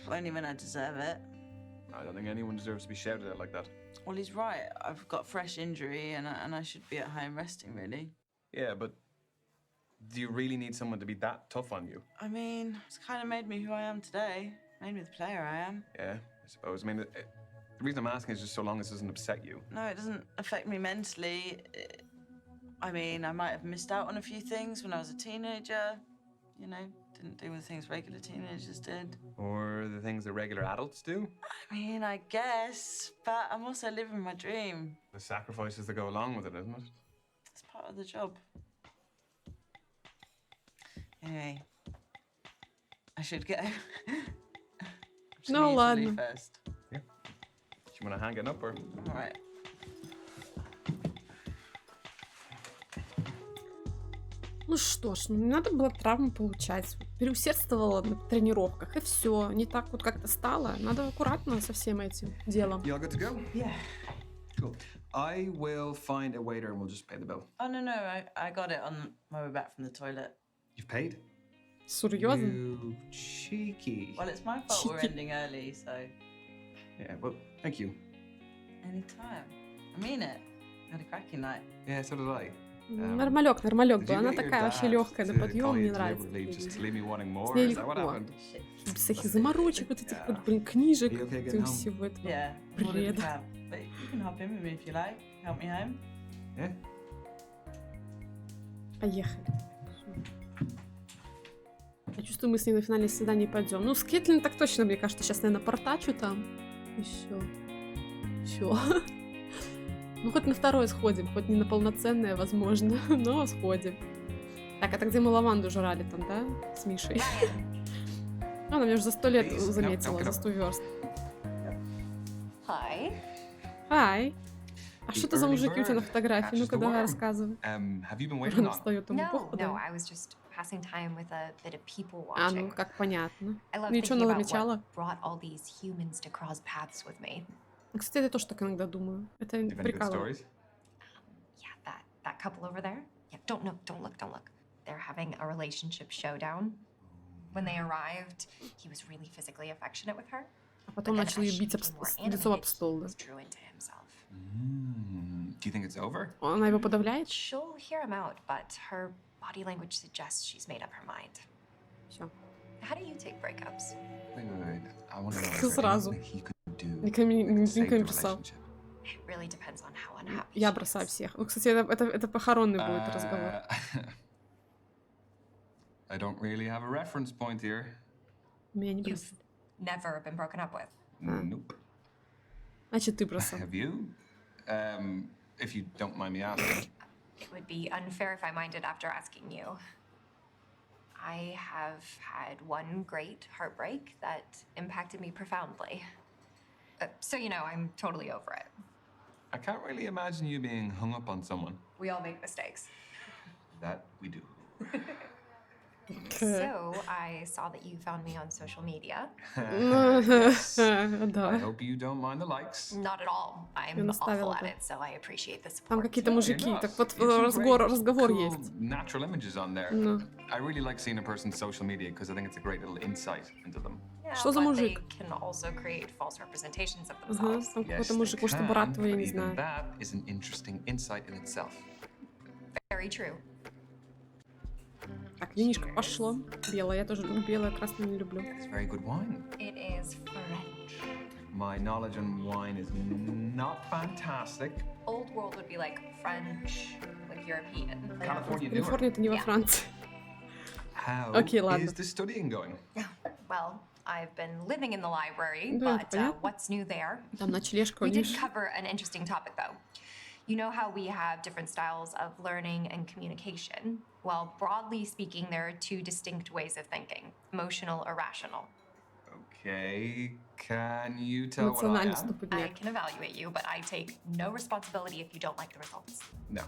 Only when I deserve it. I don't think anyone deserves to be shouted at like that. Well, he's right. I've got fresh injury, and I should be at home resting, really. Yeah, but do you really need someone to be that tough on you? I mean, it's kind of made me who I am today. Made me the player I am. Yeah, I suppose. I mean, the reason I'm asking is just so long as it doesn't upset you. No, it doesn't affect me mentally. I mean, I might have missed out on a few things when I was a teenager. You know, didn't do the things regular teenagers did. Or the things that regular adults do. I mean, I guess, but I'm also living my dream. The sacrifices that go along with it, isn't it? It's part of the job. Anyway, I should go. Just No, need to ладно. leave first. Do you want to hang it up or? All right. Ну что ж, ну не надо было травму получать. Переусердствовала на тренировках, и все. Не так вот как-то стало. Надо аккуратно со всем этим делом. You all good to go? Yeah. Cool. I will find a waiter and we'll just pay the bill. Oh, no, I got it on my way back from the toilet. You've paid? Серьезно? You cheeky. Well, it's my fault we're Cheeky. ending early, so Yeah, well, thank you. anytime. I mean it. Had a cracking night. Yeah, so did I. Нормалек был. Did you Она get your такая вообще dad легкая на to подъем, call мне you нравится. deliberately just to leave me wanting more? С ней Is that what легко. happened? Shit. Без всяких заморочек, вот этих вот, блин, книжек, Are you okay и getting home? всего этого. Yeah. ordered a Бред. cab. But you can hop in with me if you like. Help me home. Yeah. Поехали. Я чувствую, мы с ней на финальное свидание пойдем. Ну, с Кэтлин так точно, мне кажется, сейчас, наверное, портачу там. И все. Все. Ну, хоть на второе сходим, хоть не на полноценное, возможно, но сходим. Так, это где мы лаванду жрали там, да? С Мишей. Она меня уже за 100 лет заметила, за 100 верст. Hi. Ай. А что это за мужики у тебя на фотографии? Ну-ка, давай рассказывай. Have you been waiting Она long? встает, ему No, бог no, подает. I was just passing time with a bit of people А, ну, watching. как понятно. I love Ничего thinking about наломечала. what brought all these humans to cross paths with me. Кстати, я тоже так иногда думаю. Это Do you have any good прикалывает. stories? Yeah, that couple over there. Yeah, don't look. They're having a relationship showdown. When they arrived, he was really physically affectionate with her. А потом начал ее бить лицом об стол, да? Drew into himself. Do you think it's over? Она его подавляет? She'll hear him out, but her body language suggests she's made up her mind. Всё. How do you take breakups? Wait. I want to know. Is there Сразу. anything he could do Никому to save the не писал. relationship? It really depends on how unhappy Я she бросаю is. всех. Ну, кстати, это похоронный будет разговор. I don't really have a reference point here. Меня не You've бросают. never been broken up with. Nope. Значит, ты бросал. Have you? If you don't mind me asking. It would be unfair if I minded after asking you. I have had one great heartbreak that impacted me profoundly. So, you know, I'm totally over it. I can't really imagine you being hung up on someone. We all make mistakes. That we do. So, I saw that you found me on social media. Yes. I Да. hope you don't mind the likes. Not at all. I'm Я наставила, awful at да. it, so I appreciate the Там support. какие-то You're мужики. not. Так вот, You see разговор great, есть. cool, natural images on there. Ну. I really like seeing a person's social media because I think it's a great little insight into them. Yeah, Что за but мужик? they can also create false representations of Ага, themselves. там Yes, какой-то they мужик, может, can, брат твой, я but не even знаю. that is an interesting insight in itself. Very true. Так, винишко пошло. Белое, я тоже люблю белое, красное не люблю. It's very good wine. It is French. My knowledge on wine is not fantastic. Old world would be like French, like European. California newer. Калифорния — это не во Yeah. Франции. How Okay, ладно. is the studying going? Well, I've been living in the library, Да, это but понятно. what's new there? Там ночлежка у We did Миши. cover an interesting topic, though. You know how we have different styles of learning and communication? Well, broadly speaking, there are two distinct ways of thinking: emotional or rational. Okay, can you tell what I Эмоциональный am? стопудняк. I can evaluate you, but I take no responsibility if you don't like the results. No,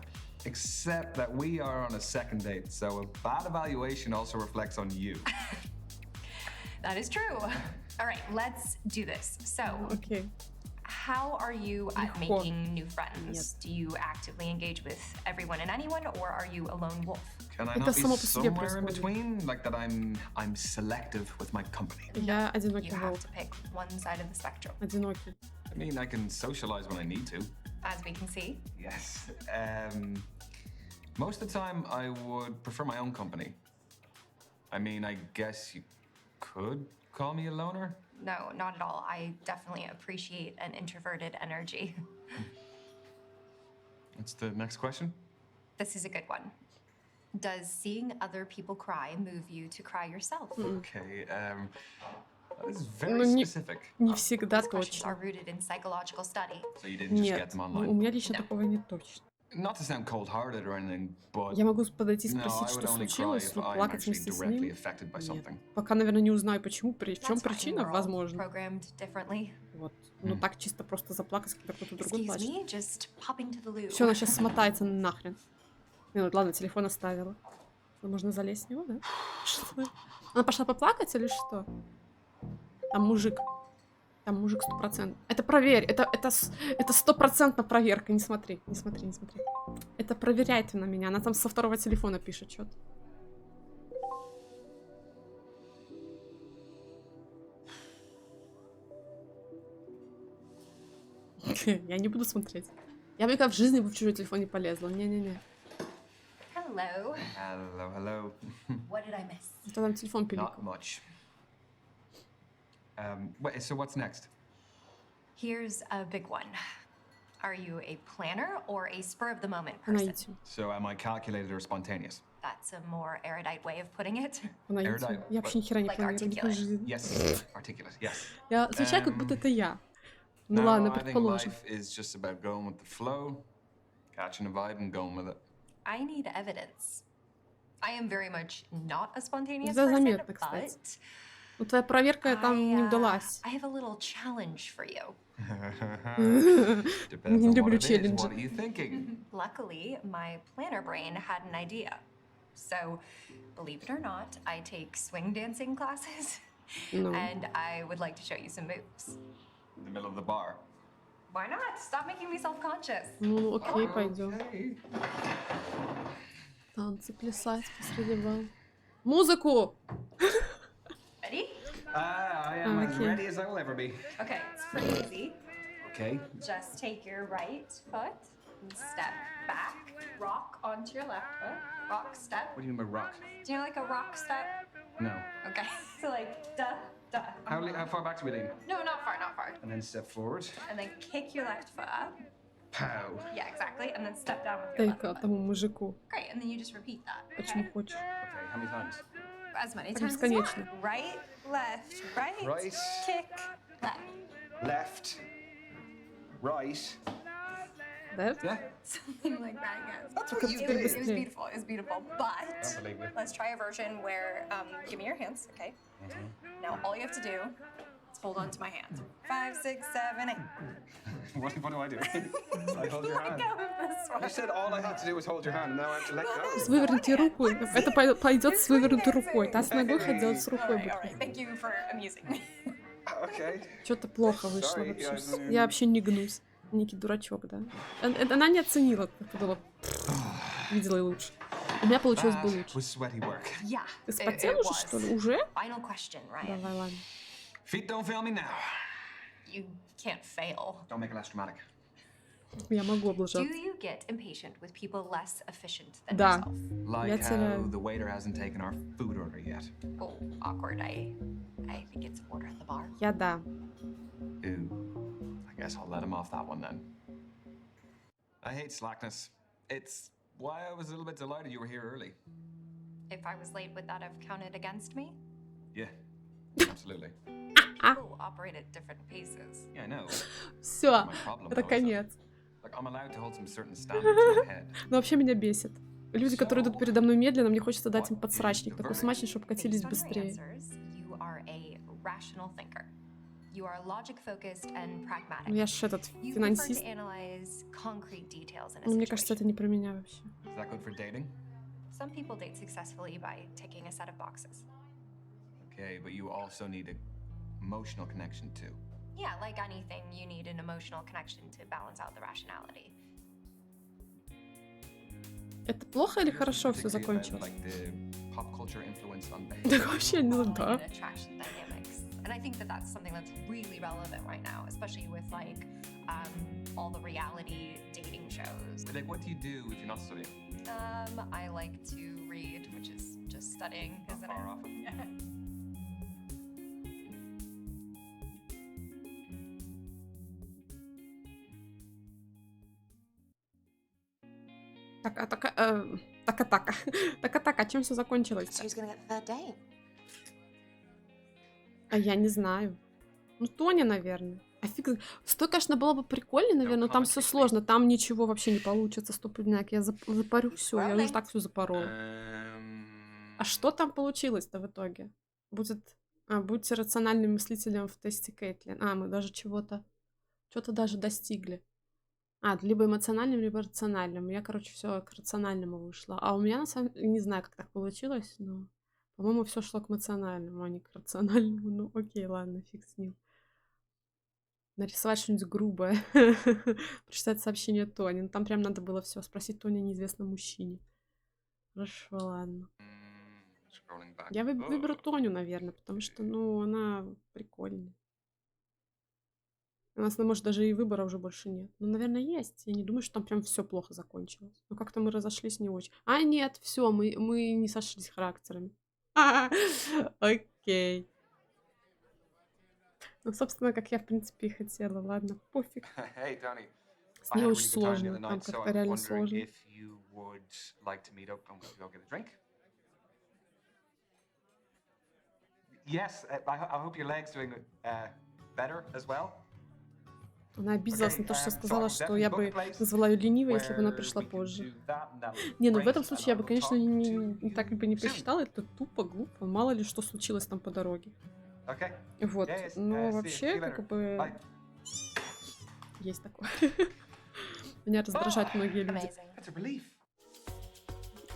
except that we are on a second date, so a bad evaluation also reflects on you. That is true. All right, let's do this. So, Окей. how are you at Легко. making new friends? Do you actively engage with everyone and anyone, or are you a lone wolf? Can I Это not be само по себе somewhere in происходит. between? Like that I'm selective with my company. Я одинокий You have волк. to pick one side of the spectrum. Одинокий. I mean, I can socialize when I need to. As we can see, Yes. Most of the time, I would prefer my own company. I mean, I guess you could call me a loner. no, not at all. I definitely appreciate an introverted energy. What's the next question? This is a good one. Does seeing other people cry move you to cry yourself? Okay, that is very Ну, не- specific. Не всегда These questions точно. are rooted in psychological study. So you didn't just get Нет, them ну, у online? меня лично Да. такого не точно. Not to sound cold-hearted or anything, but Я могу подойти и no, спросить, I would что only cry случилось, if но I'm плакать actually вместе с directly ним. affected by Нет. something. Пока, наверное, не узнаю, почему, в чем That's fine, причина, we're all возможно. programmed differently. Вот. Ну так чисто просто заплакать, когда кто-то другой Excuse плачет. me, just popping to the loo. Все, она сейчас смотается нахрен. Ну, ладно, телефон оставила. Что, можно залезть в него, да? Что? Она пошла поплакать или что? Там мужик. Там мужик 100%. Это проверь. Это 100% проверка. Не смотри, не смотри, не смотри. Это проверяйте на меня. Она там со второго телефона пишет что-то. Я не буду смотреть. Я бы никогда в жизни бы в чужой телефон не полезла. Не-не-не. Hello. Hello. What did I miss? Это там телефон Not пиликал. much. Wait, so what's next? Here's a big one. Are you a planner or a spur-of-the-moment person? Наитию. So am I calculated or spontaneous? That's a more erudite way of putting it. Наитию. Erudite. Я вообще ни хера не Like планирую. никакой articulate. жизни. Yes, articulate, yes. Я отвечаю, как будто это я. Ну No, ладно, I think предположим. life is just about going with the flow, catching a vibe and going with it. I need evidence. I am very much not a spontaneous Да, person, заметно, кстати. but Ну твоя проверка там не удалась. I have a little challenge for you. Depends Не on what люблю it is. челленджи. What are you thinking? Luckily, my planner brain had an idea. So, believe it or not, I take swing dancing classes, Ну, and I would like to show you some moves. In the middle of the bar. Why not? Stop making me self-conscious. ну окей, пойдем. Okay. Танцы плясать посреди бала. Музыку! I am as Okay. ready as I will ever be. Okay, it's pretty easy. Okay. Just take your right foot and step back. Rock onto your left foot. Rock step. What do you mean by rock? Do you know like a rock step? No. Okay. So like duh, duh. How far back do we lean? No, not far, not far. And then step forward. And then kick your left foot up. Pow. Yeah, exactly. And then step down with your left Дай-ка foot. тому мужику. Great. And then you just repeat that. Почему Okay? хочешь? Okay, how many times? As many Так times as you want. бесконечно. Right, left, right, Right. kick, left. Left. Right. Да? Yeah. Something like that, yes. That's Только what you теперь It was did. быстрее. beautiful. It was beautiful. But Don't believe me. let's try a version where give me your hands, okay? Now all you have to do is hold on to my hand. 5, 6, 7, 8. What do I do? I hold your hand. Let go of this one. You said all I had to do was hold your hand, and now I have to let go. С вывернутой рукой. Это пойдет с вывернутой рукой. Та с ногой хотела с рукой All быть. right. Thank you for amusing me. Okay. Что-то плохо вышло Sorry, вообще. Я вообще не гнусь. Некий дурачок, да. Она не оценила. Подумала, видела и лучше. У меня получилось бы That лучше. was sweaty work. Yeah. Ты it спотел уже, was. что ли? Уже? Final question, Ryan. Давай, ладно. Feet don't fail me now. You can't fail. Don't make it less dramatic. Я могу Do облажаться. you get impatient with people less efficient than Да. yourself? Like Я how теряю. the waiter hasn't taken our food order yet. Oh, awkward. I think it's order at the bar. Я да. Ooh. I guess I'll let him off that one then. I hate slackness. It's why I was a little bit delighted you were here early. If I was late, would that have counted against me? Yeah. Absolutely. People operate at different paces. Yeah, I know. Все, My problem, это though, is that, конец. like, I'm allowed to hold some certain standards in my head. Но вообще меня бесит. Люди, которые идут передо мной медленно, мне хочется дать им подсрачник. Такой смачный, чтобы катились Based on your быстрее. answers, you are a rational thinker. You are logic-focused and pragmatic. Ну, я ж этот You prefer финансист. to analyze concrete details in a Ну, мне кажется, это situation. не про меня вообще. Is that good for dating? Some people date successfully by ticking a set of boxes. Okay, but you also need a emotional connection too. Yeah, like anything, you need an emotional connection to balance out the rationality. Это плохо или хорошо все Particularly about, закончилось? like the pop culture influence on Так вообще, ну Following да. in attraction dynamics. And I think that that's something that's really relevant right now, especially with like all the reality dating shows. Like, what do you do if you're not studying? I like to read, which is just studying, Not isn't far it? off. Так, чем все закончилось? Who's gonna get the third date? А я не знаю. Ну, Тоня, наверное. А фиг... Стой, конечно, было бы прикольно, наверное, но там все сложно. Там ничего вообще не получится, стопудняк. Я запарю все. Я уже так все запорола. А что там получилось-то в итоге? Будьте рациональным мыслителем в тесте Кейтлин. Мы даже что-то даже достигли. Либо эмоциональным, либо рациональным. Я, короче, все к рациональному вышла. А у меня, на самом деле, не знаю, как так получилось, но, по-моему, все шло к эмоциональному, а не к рациональному. Ну, окей, ладно, фиг с ним. Нарисовать что-нибудь грубое. Прочитать сообщение Тони. Ну, там прям надо было все спросить Тони о неизвестном мужчине. Хорошо, ладно. Scrolling back. Я выберу Тоню, наверное, потому что, ну, она прикольная. У нас, может, даже и выбора уже больше нет. Ну, наверное, есть. Я не думаю, что там прям все плохо закончилось. Но как-то мы разошлись не очень. Нет, все, мы не сошлись характерами. Окей. Ну, собственно, как я, в принципе, и хотела. Ладно, пофиг. Hey, Tony. С ней очень сложно. Там so как-то I'm реально wondering сложно. if you would like to meet up and go get a drink. Yes, I hope your leg's doing better as well. Она обиделась на то, что я сказала, что я бы назвала ее ленивой, если бы она пришла позже. Не, ну в этом случае я бы, конечно, так бы не посчитала. Это тупо, глупо. Мало ли что случилось там по дороге. Вот. Но вообще, как бы... Есть такое. Меня раздражают многие люди. Amazing.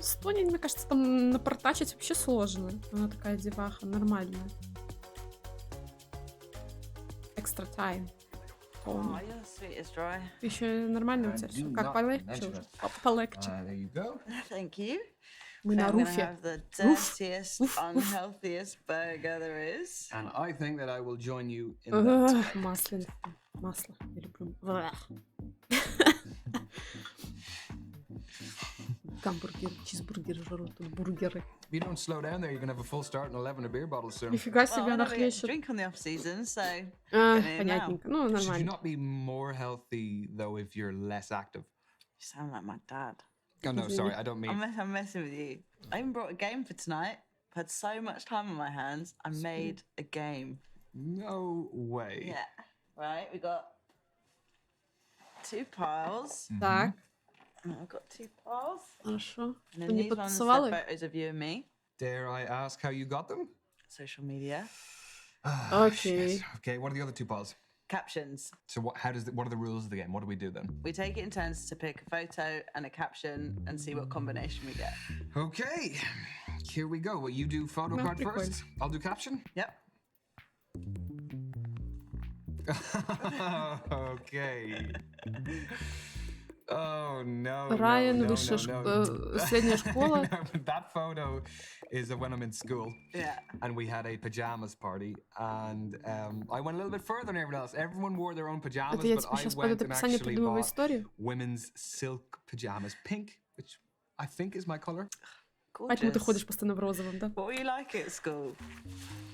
С Тони, мне кажется, там напортачить вообще сложно. Она такая деваха, нормальная. Extra time. Oh, you're the sweetest, Roy. Еще нормально у тебя все? Как полегче уже? Полегче. There you go. Thank you. Мы на I'm gonna руфе. have the Roof. dirtiest, Roof. unhealthiest burger there is. And I think that I will join you in that. Масляный. Масло. Я люблю. Блах. Гамбургеры, чизбургеры жрут, тут бургеры. If you don't slow down there, you're gonna have a full start and 11 beer bottles soon. Нифига Well, себе, I она never get to хлещет. drink on the off season, so А, get it in now. понятненько. Ну, Should you нормально. not be more healthy though if you're less active? You sound like my dad. Oh no, sorry, I don't mean. I'm messing with you. I even brought a game for tonight. I've had so much time on my hands. I made a game. No way. Yeah. Right, we got 2 piles. Так, I've got 2 piles. хорошо. And Что, then не these ones are подтасовали? photos of you and me. Dare I ask how you got them? Social media. Окей. Shit. Okay, what are the other two piles? Captions. So what are the rules of the game? What do we do then? We take it in turns to pick a photo and a caption and see what combination we get. Okay, here we go. Well, you do photo Ну, card прикольно. first. I'll do caption. Yep. Okay. Oh no. Райан, no, no, высшая no, no. средняя школа. No, but that photo is of when I'm in school. Yeah. And we had a pajamas party, and I went a little bit further than everyone else. Everyone wore their own pajamas, Это я but тебе I сейчас went пойду and описание actually придумываю bought историю. women's silk pajamas, pink, which I think is my color. Поэтому ты Gorgeous. ходишь постоянно в розовом, да? What were you like at school?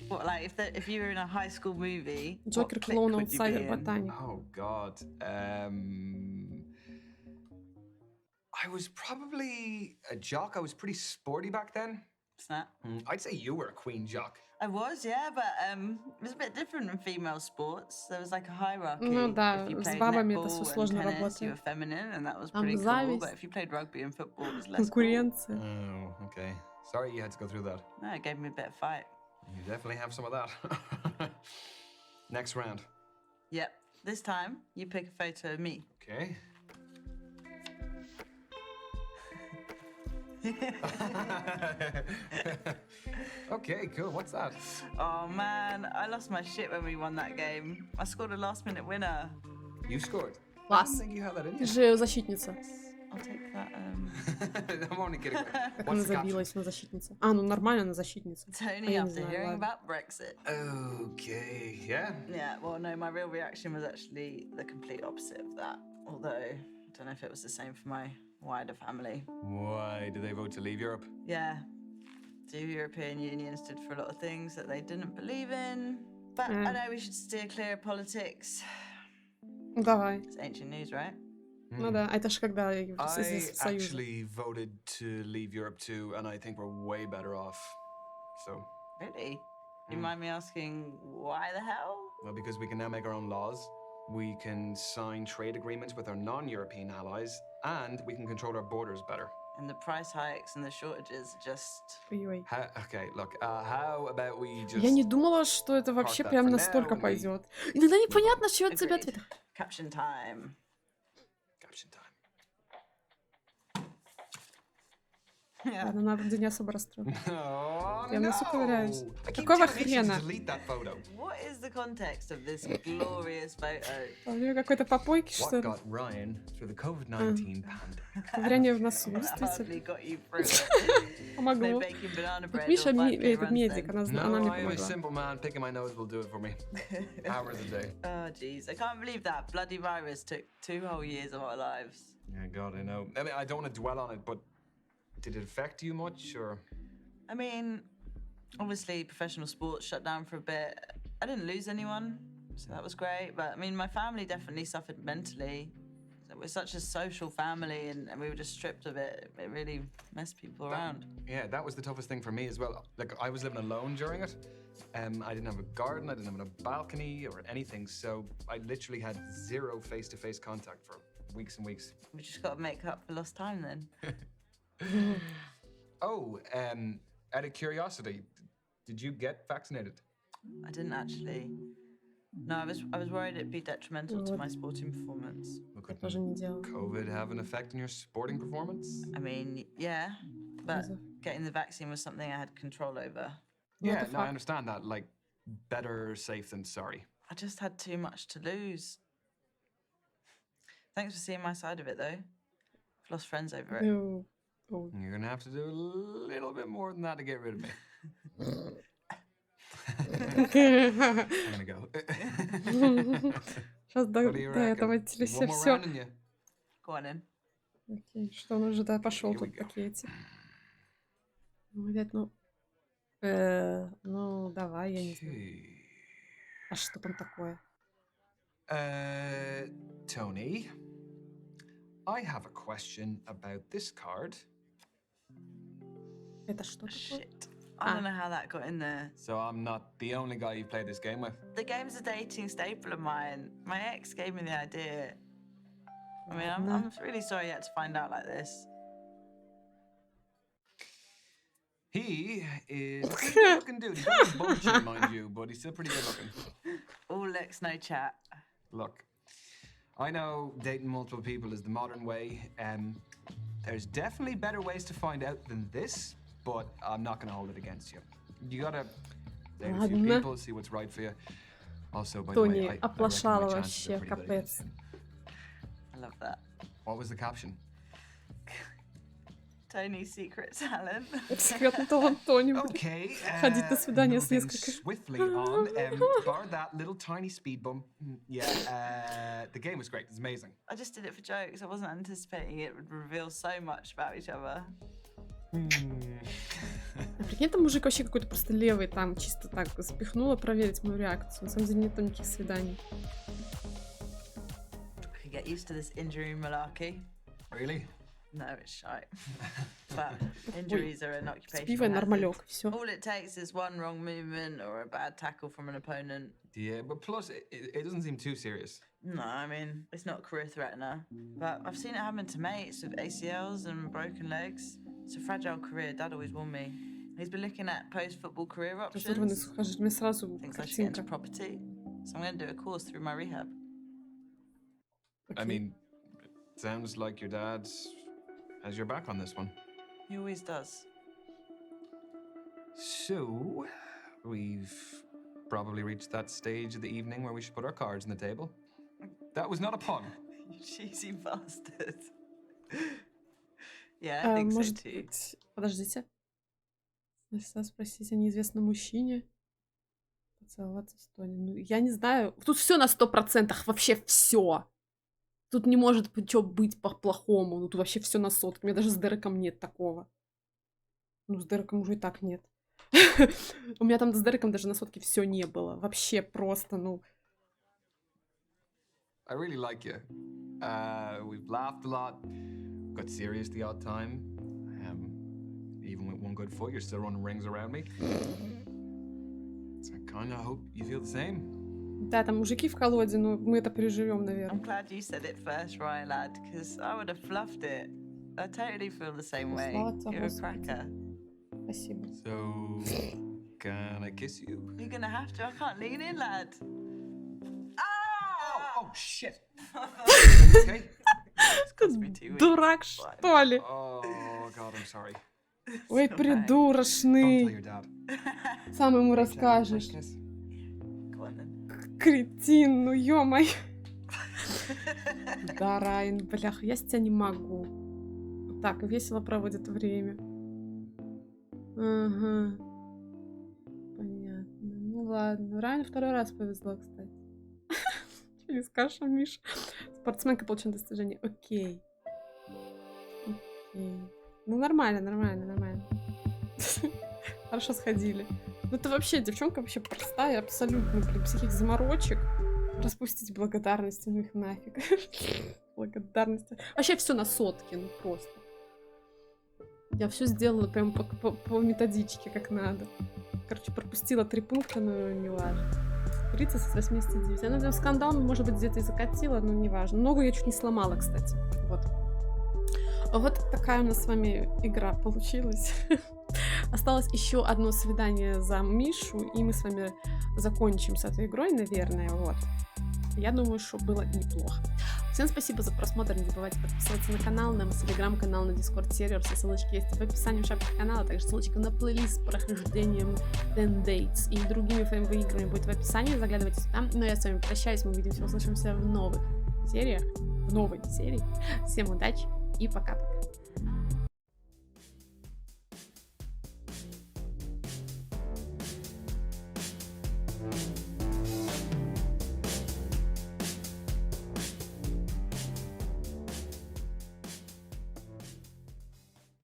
What, like if you were in a high school movie, what Джокер, clique клоун, would you be аутсайдер, in? ботаник. Oh God. I was probably a jock. I was pretty sporty back then. Snap. I'd say you were a queen jock. I was, yeah, but it was a bit different in female sports. There was like a hierarchy. Ну да, if you с played бабами это netball всё and сложно tennis, you работает. were feminine, and that was Там pretty cool. зависть. But if you played rugby and football, it was less cool. Конкуренция. Oh, okay. Sorry you had to go through that. No, it gave me a bit of fight. You definitely have some of that. Next round. Yep. This time, you pick a photo of me. Okay. Okay, cool. What's that? Oh man, I lost my shit when we won that game. I scored a last-minute winner. You scored. I Класс. didn't think you had that in Ты you. же защитница. I'll take that. I'm only kidding. Как What's она the caption? забилась на защитницу. А, ну нормально, она защитница. Tony, я не after знаю, hearing ладно. about Brexit. Okay, yeah. Yeah, well, no, my real reaction was actually the complete opposite of that. Although, I don't know if it was the same for my wider family. Why did they vote to leave Europe? Yeah, 2 European unions stood for a lot of things that they didn't believe in. But I know we should steer clear of politics. Давай. It's ancient news, right? Ну да, а это ж когда I из Союза. actually voted to leave Europe too, and I think we're way better off. So, Really? You mind me asking why the hell? well, because we can now make our own laws, we can sign trade agreements with our non-European allies, and we can control our borders better. And the price hikes and the shortages just... Ой-ой. Okay, look, how about we just... Я не думала, что это вообще that прям for настолько now, пойдет. Иногда непонятно, с чего от тебя Agreed. ответ. Caption time. Caption time. Yeah. Ладно, она вроде не особо расстроена. Oh, Я в носу ковыряюсь. I keep Какого telling you to хрена? delete that photo. What is the context of this glorious photo? А у нее какой-то попойки, что What ли? got Ryan through the COVID-19 pandemic? Ковыряние в носу, That действительно. hardly got you through it. No Помогло. baking banana Вот bread Миша, or 5K этот runs медик, then. она мне No, I am a помогла. simple man. Picking my nose will do it for me. Hours a day. Oh, jeez. I can't believe that bloody virus took 2 whole years of our lives. Yeah, God, I know. I mean, I don't want to dwell on it, but did it affect you much, or? I mean, obviously, professional sports shut down for a bit. I didn't lose anyone, so that was great. But I mean, my family definitely suffered mentally. We're such a social family, and we were just stripped of it. It really messed people around. Yeah, that was the toughest thing for me as well. Like, I was living alone during it. I didn't have a garden, I didn't have a balcony or anything, so I literally had zero face-to-face contact for weeks and weeks. We just got to make up for lost time then. Oh, out of curiosity, did you get vaccinated? I didn't actually. No, I was worried it'd be detrimental to my sporting performance. Я тоже не делала. COVID have an effect on your sporting performance? I mean, yeah, but getting the vaccine was something I had control over. Yeah, the no, I fuck? understand that. Like, better safe than sorry. I just had too much to lose. Thanks for seeing my side of it, though. I've lost friends over it. Ну, О. You're gonna have to do a little bit more than that to get rid of me. I'm gonna go. Сейчас до What do you этого reckon? телесе One more все. round in you? Go on in. Окей, что он уже, да, пошел Here we тут go. пакетик. Ну, опять, ну, давай, я не знаю. Okay. А что там такое? Tony, I have a question about this card. Это что такое? Shit. I don't know how that got in there. So I'm not the only guy you've played this game with. The game's a dating staple of mine. My ex gave me the idea. I mean, I'm Ладно. really sorry you had to find out like this. He is a good looking dude. He's got a bum chin, mind you, but he's still pretty good looking. All looks, no chat. Look, I know dating multiple people is the modern way. There's definitely better ways to find out than this, but I'm not going to hold it against you. You gotta date a few Ладно. people, see what's right for you. Also, by the way, Тони I reckon оплошала my chances are вообще, pretty good against капец. him. I love that. What was the caption? Tony's secret talent. Секретный талант Тони. Okay. Ходить на свидание с moving несколькими. swiftly on. Bar that little tiny speed bump. Yeah. The game was great. It's amazing. I just did it for jokes. I wasn't anticipating it would reveal so much about each other. А прикинь, там мужик вообще какой-то просто левый, там чисто так запихнула проверить мою реакцию. На самом деле нет там никаких свиданий. I could get used to this injury malarkey. Really? No, it's shite. But injuries are an С occupation. пивой нормалек, все. All it takes is one wrong movement or a bad tackle from an opponent. Yeah, but plus, it doesn't seem too serious. No, I mean, it's not a career threatener. But I've seen it happen to mates with ACLs and broken legs. It's a fragile career, Dad always warned me. He's been looking at post-football career Разорванный options. сухожилие. Мне сразу Thinks I should get into картинка. property. So I'm going to do a course through my rehab. I mean, it sounds like your dad has your back on this one. He always does. So, we've probably reached that stage of the evening where we should put our cards on the table. That was not a pun. You cheesy bastard. Yeah, I think so Может too. быть... Подождите. Сначала спросить о неизвестном мужчине. Поцеловаться с Тони. Ну, я не знаю. Тут все на 100%. Вообще все. Тут не может ничего быть по-плохому. Ну, тут вообще все на сотку. У меня даже с Дереком нет такого. Ну, с Дереком уже и так нет. У меня там с Дереком даже на сотке все не было. Вообще просто, ну... I really like you. We've laughed a lot, got serious the odd time. Even with one good foot, you're still running rings around me. So I kind of hope you feel the same. Да, там мужики в колоде, но мы это переживем, I'm наверное. glad you said it first, Ryan, lad, because I would have fluffed it. I totally feel the same way. Слава You're a Господи. cracker. Спасибо. So, can I kiss you? You're gonna have to. I can't lean in, lad. Oh, shit. Okay. It's cost me 2 weeks. Дурак, что ли? Oh, God, I'm sorry. Ой, It's alright. Don't tell придурочный. your dad. Сам ему Can I расскажешь. kiss? Go on then. Кретин, ну ё-моё. Да, Райан, блях, я с тебя не могу. Так, весело проводит время. Ага. Понятно. Ну ладно. Райану второй раз повезло, кстати. Чё не скажешь, Миша? Спортсменка получила достижение. Окей. Окей. Ну нормально, нормально, нормально. Хорошо сходили. Ну это вообще, девчонка вообще простая, абсолютно, блин, всяких заморочек. Распустить благодарности, ну их нафиг. Благодарности. Вообще все на сотке, ну просто. Я все сделала прям по методичке, как надо. Короче, пропустила 3 пункта, но не важно. 30 с 89. Она там скандал, может быть, где-то и закатила, но не важно. Ногу я чуть не сломала, кстати. Вот. Вот такая у нас с вами игра получилась. Осталось еще одно свидание за Мишу, и мы с вами закончим с этой игрой, наверное, вот. Я думаю, что было неплохо. Всем спасибо за просмотр, не забывайте подписываться на канал, на мой телеграм-канал, на дискорд-сервер, все ссылочки есть в описании в шапке канала, также ссылочка на плейлист с прохождением 10 Dates и другими ФМВ играми будет в описании, заглядывайте сюда. Ну я с вами прощаюсь, мы увидимся, услышимся в новых сериях, в новой серии. Всем удачи и пока-пока.